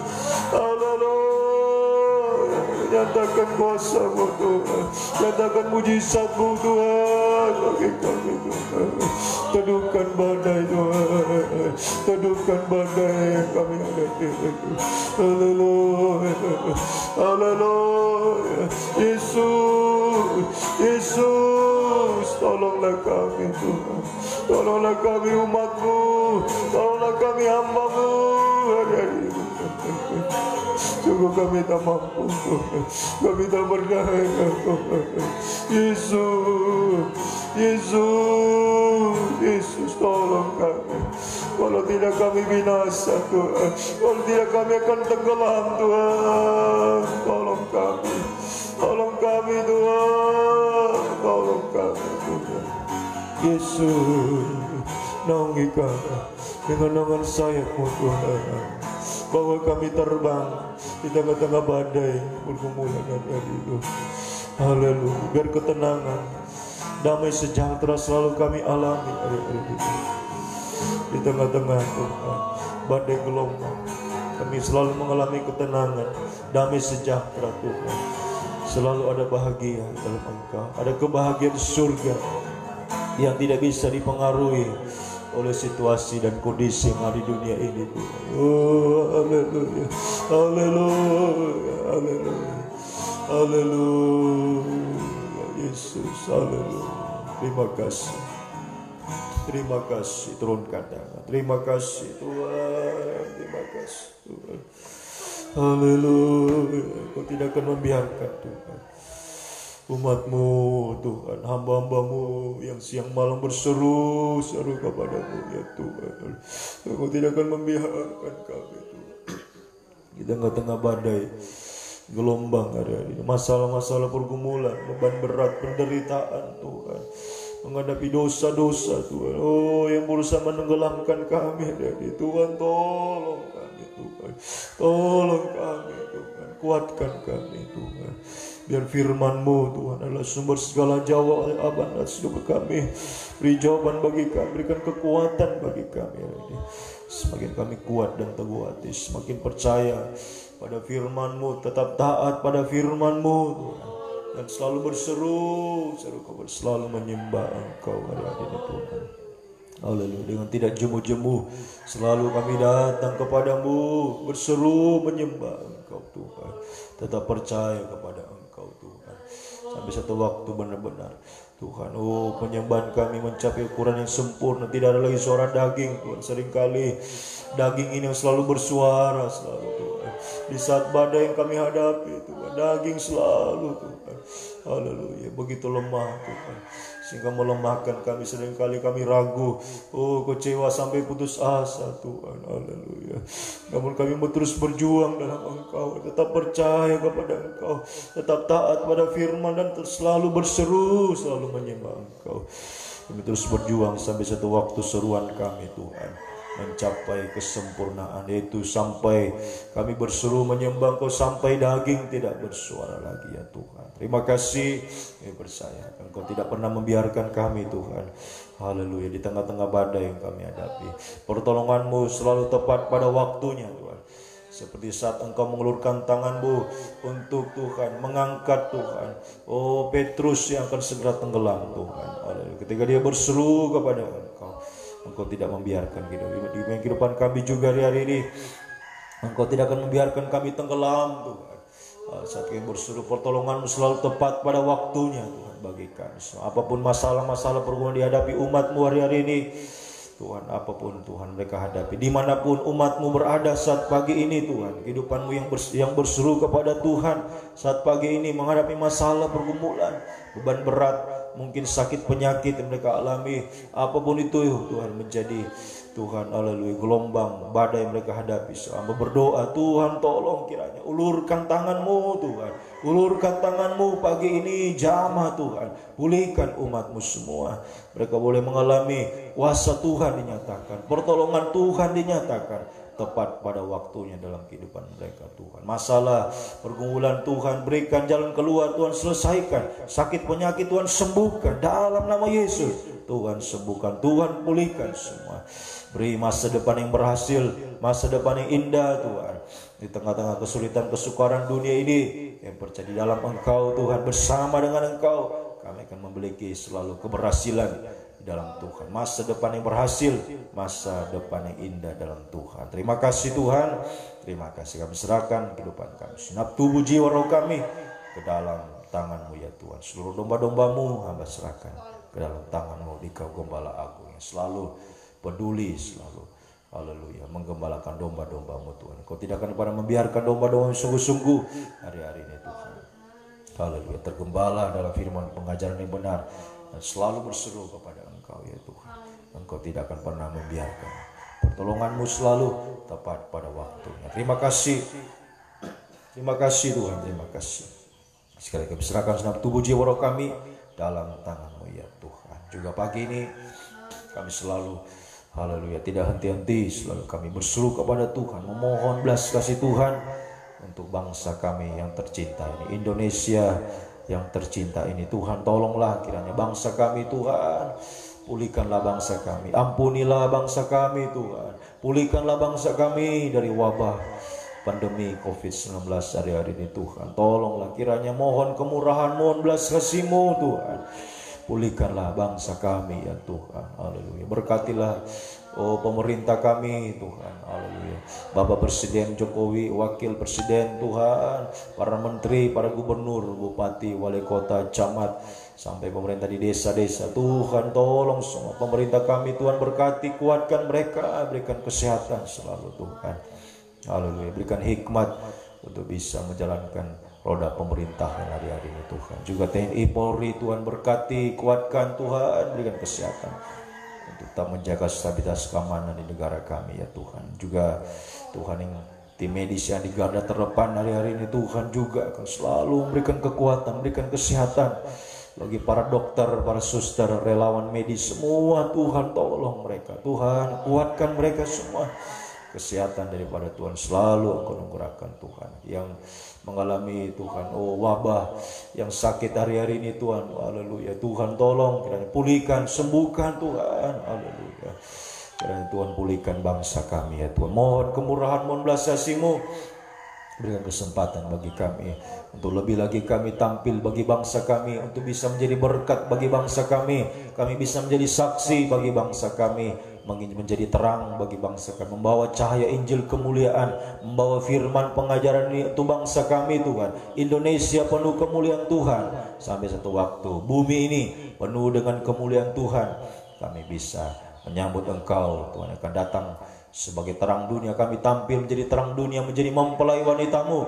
Haleluya. Nyatakan kuasa-Mu Tuhan, nyatakan mujizat-Mu Tuhan bagi kami Tuhan. Teduhkan badai Tuhan, teduhkan badai yang kami hadapi. Haleluya. Haleluya. Yesus. Yesus, tolonglah kami Tuhan. Tolonglah kami umat-Mu, tolonglah kami hamba-Mu hari ini. Sungguh kami tak mampu Tuhan, kami tak berdaya Tuhan. Yesus, Yesus, Yesus, tolong kami. Kalau tidak kami binasa Tuhan, kalau tidak kami akan tenggelam Tuhan. Tolong kami, tolong kami Tuhan, tolong kami Tuhan. Yesus, naungi kami dengan tangan sayap-Mu Tuhan. Bawa kami terbang di tengah-tengah badai pergumulan hari itu. Haleluya. Biar ketenangan, damai sejahtera selalu kami alami hari-hari ini. Di tengah-tengah Tuhan badai gelombang, kami selalu mengalami ketenangan, damai sejahtera Tuhan. Selalu ada bahagia dalam Engkau, ada kebahagiaan surga yang tidak bisa dipengaruhi oleh situasi dan kondisi yang ada di dunia ini Tuhan. Oh, haleluya. Haleluya. Haleluya. Haleluya. Yesus, haleluya. Terima kasih. Terima kasih, turunkan tangan. Terima kasih Tuhan. Terima kasih Tuhan. Haleluya. Kau tidak akan membiarkan Tuhan umat-Mu Tuhan, hamba-hamba-Mu yang siang malam berseru-seru kepada-Mu ya Tuhan. Engkau tidak akan membiarkan kami Tuhan di tengah-tengah badai gelombang hari ini, masalah-masalah pergumulan, beban berat, penderitaan Tuhan, menghadapi dosa-dosa Tuhan, oh yang berusaha menenggelamkan kami hari ini. Tuhan, tolong kami Tuhan, tolong kami Tuhan, kuatkan kami Tuhan. Biar firman-Mu Tuhan adalah sumber segala jawaban atas hidup kami. Beri jawaban bagi kami, berikan kekuatan bagi kami hari ini. Semakin kami kuat dan teguh hati, semakin percaya pada firman-Mu, tetap taat pada firman-Mu Tuhan, dan selalu berseru selalu menyembah Engkau hari ini Tuhan. Haleluya. Dengan tidak jemu-jemu selalu kami datang kepadamu, berseru menyembah Engkau Tuhan, tetap percaya kepada Engkau Tuhan, sampai satu waktu benar-benar Tuhan, penyembahan kami mencapai ukuran yang sempurna. Tidak ada lagi suara daging Tuhan. Seringkali daging ini selalu bersuara selalu Tuhan. Di saat badai yang kami hadapi Tuhan, daging selalu Tuhan. Haleluya. Begitu lemah Tuhan, sehingga melemahkan kami. Seringkali kami ragu, kecewa sampai putus asa Tuhan. Haleluya. Namun kami terus berjuang dalam Engkau, tetap percaya kepada Engkau, tetap taat pada firman, dan terus selalu berseru, selalu menyembah Engkau. Kami terus berjuang sampai satu waktu seruan kami Tuhan mencapai kesempurnaan, yaitu sampai kami berseru menyembah Engkau sampai daging tidak bersuara lagi ya Tuhan. Terima kasih, kami percaya Engkau tidak pernah membiarkan kami Tuhan. Haleluya. Di tengah-tengah badai yang kami hadapi, pertolongan-Mu selalu tepat pada waktunya Tuhan. Seperti saat Engkau mengulurkan tangan-Mu untuk Tuhan mengangkat Tuhan, Petrus yang akan segera tenggelam Tuhan. Haleluya. Ketika dia berseru kepada Engkau, Engkau tidak membiarkan kehidupan kami juga hari ini. Engkau tidak akan membiarkan kami tenggelam Tuhan. Saat kami berseru, pertolongan-Mu selalu tepat pada waktunya Tuhan bagi kami. Apapun masalah-masalah pergumulan dihadapi umat-Mu hari ini Tuhan, apapun Tuhan mereka hadapi, dimanapun umat-Mu berada saat pagi ini Tuhan, kehidupan-Mu yang berseru kepada Tuhan saat pagi ini menghadapi masalah pergumulan, beban berat, mungkin sakit penyakit yang mereka alami, apapun itu Tuhan menjadi Tuhan, haleluya, gelombang badai yang mereka hadapi. Hamba berdoa Tuhan, tolong kiranya ulurkan tangan-Mu Tuhan, ulurkan tangan-Mu pagi ini, jamah Tuhan, pulihkan umat-Mu semua. Mereka boleh mengalami kuasa Tuhan dinyatakan, pertolongan Tuhan dinyatakan tepat pada waktunya dalam kehidupan mereka Tuhan. Masalah pergumulan Tuhan berikan jalan keluar Tuhan, selesaikan. Sakit penyakit Tuhan sembuhkan dalam nama Yesus. Tuhan sembuhkan, Tuhan pulihkan semua. Beri masa depan yang berhasil, masa depan yang indah Tuhan. Di tengah-tengah kesulitan kesukaran dunia ini, yang percaya di dalam Engkau Tuhan, bersama dengan Engkau kami akan memiliki selalu keberhasilan di dalam Tuhan. Masa depan yang berhasil, masa depan yang indah dalam Tuhan. Terima kasih Tuhan, terima kasih. Kami serahkan kehidupan kami, segenap tubuh jiwa roh kami ke dalam tangan-Mu ya Tuhan. Seluruh domba-domba-Mu hamba serahkan ke dalam tangan-Mu, Dikau Gembala Agung yang selalu peduli, selalu haleluya menggembalakan domba-domba-Mu Tuhan. Kau tidak akan pernah membiarkan domba-domba-Mu sungguh-sungguh hari-hari ini Tuhan. Haleluya, tergembala dalam firman pengajaran yang benar dan selalu berseru kepada Engkau ya Tuhan. Engkau tidak akan pernah membiarkan, pertolongan-Mu selalu tepat pada waktunya. Terima kasih Tuhan, terima kasih. Sekali kami serahkan segenap tubuh jiwa roh kami dalam tangan-Mu ya Tuhan. Juga pagi ini kami selalu haleluya tidak henti-henti, selalu kami berseru kepada Tuhan, memohon belas kasih Tuhan untuk bangsa kami yang tercinta ini, Indonesia yang tercinta ini Tuhan. Tolonglah kiranya bangsa kami Tuhan, pulihkanlah bangsa kami, ampunilah bangsa kami Tuhan, pulihkanlah bangsa kami dari wabah pandemi COVID-19 hari-hari ini Tuhan. Tolonglah kiranya, mohon kemurahan, mohon belas kasih-Mu Tuhan, pulihkanlah bangsa kami ya Tuhan. Haleluya. Berkatilah pemerintah kami Tuhan. Haleluya. Bapak Presiden Jokowi, Wakil Presiden Tuhan, para menteri, para gubernur, bupati, wali kota, camat, sampai pemerintah di desa-desa Tuhan. Tolong semua pemerintah kami Tuhan, berkati, kuatkan mereka, berikan kesehatan selalu Tuhan. Haleluya. Berikan hikmat untuk bisa menjalankan roda pemerintahan hari-hari ini Tuhan. Juga TNI Polri Tuhan, berkati, kuatkan Tuhan, berikan kesehatan untuk tetap menjaga stabilitas keamanan di negara kami ya Tuhan. Juga Tuhan yang tim medis yang di garda terdepan hari-hari ini Tuhan juga akan selalu memberikan kekuatan, memberikan kesehatan bagi para dokter, para suster, relawan medis semua Tuhan. Tolong mereka Tuhan, kuatkan mereka semua. kesehatan daripada Tuhan selalu Engkau anugerahkan Tuhan. Yang mengalami Tuhan wabah, yang sakit hari-hari ini Tuhan, haleluya, Tuhan tolong, kiranya pulihkan, sembuhkan Tuhan, haleluya. Kiranya Tuhan pulihkan bangsa kami ya Tuhan. Mohon kemurahan, mohon belas kasih-Mu, berikan kesempatan bagi kami untuk lebih lagi kami tampil bagi bangsa kami, untuk bisa menjadi berkat bagi bangsa kami bisa menjadi saksi bagi bangsa kami, menjadi terang bagi bangsa kami, membawa cahaya Injil kemuliaan, membawa firman pengajaran ini untuk bangsa kami Tuhan. Indonesia penuh kemuliaan Tuhan, sampai satu waktu bumi ini penuh dengan kemuliaan Tuhan, kami bisa menyambut Engkau Tuhan akan datang sebagai terang dunia. Kami tampil menjadi terang dunia, menjadi mempelai wanita-Mu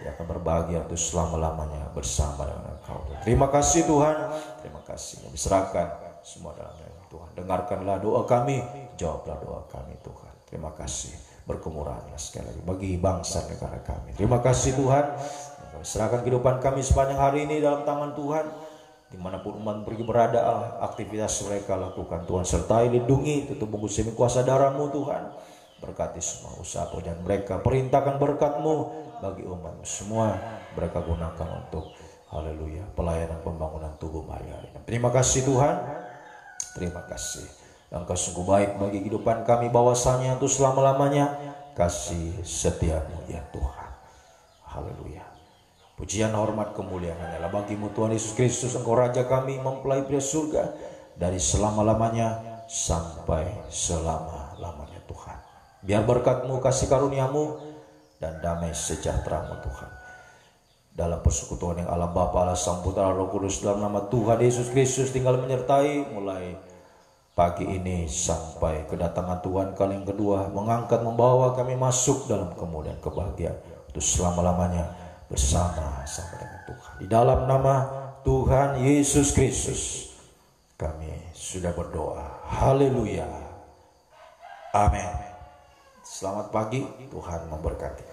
yang akan berbahagia untuk selama-lamanya bersama dengan Engkau. Terima kasih Tuhan, terima kasih. Kami serahkan semua dalam nama Tuhan. Dengarkanlah doa kami, jawablah doa kami Tuhan. Terima kasih, berkemurahanlah sekali lagi bagi bangsa negara kami. Terima kasih Tuhan. Kami serahkan kehidupan kami sepanjang hari ini dalam tangan Tuhan. Dimanapun umat pergi berada, aktivitas mereka lakukan Tuhan, sertai, lindungi, tutup bungkus demi kuasa darah-Mu Tuhan. Berkati semua usaha pekerjaan mereka, perintahkan berkat-Mu bagi umat semua, mereka gunakan untuk haleluya pelayanan pembangunan tubuh hari ini. Terima kasih Tuhan, terima kasih. Engkau sungguh baik bagi kehidupan kami, bahwasanya untuk selama-lamanya kasih setia-Mu ya Tuhan. Haleluya. Pujian, hormat, kemuliaan hanyalah bagi-Mu Tuhan Yesus Kristus, Engkau Raja kami, mempelai pria surga, dari selama-lamanya sampai selama-lamanya Tuhan. Biar berkat-Mu, kasih karunia-Mu, dan damai sejahtera-Mu Tuhan, dalam persekutuan yang Allah Bapa, Allah Sang Putra, Roh Kudus, dalam nama Tuhan Yesus Kristus tinggal menyertai mulai pagi ini sampai kedatangan Tuhan kali yang kedua, mengangkat, membawa kami masuk dalam kemuliaan kebahagiaan untuk selama-lamanya bersama-sama dengan Tuhan. Di dalam nama Tuhan Yesus Kristus kami sudah berdoa. Haleluya. Amin. Selamat pagi, Tuhan memberkati.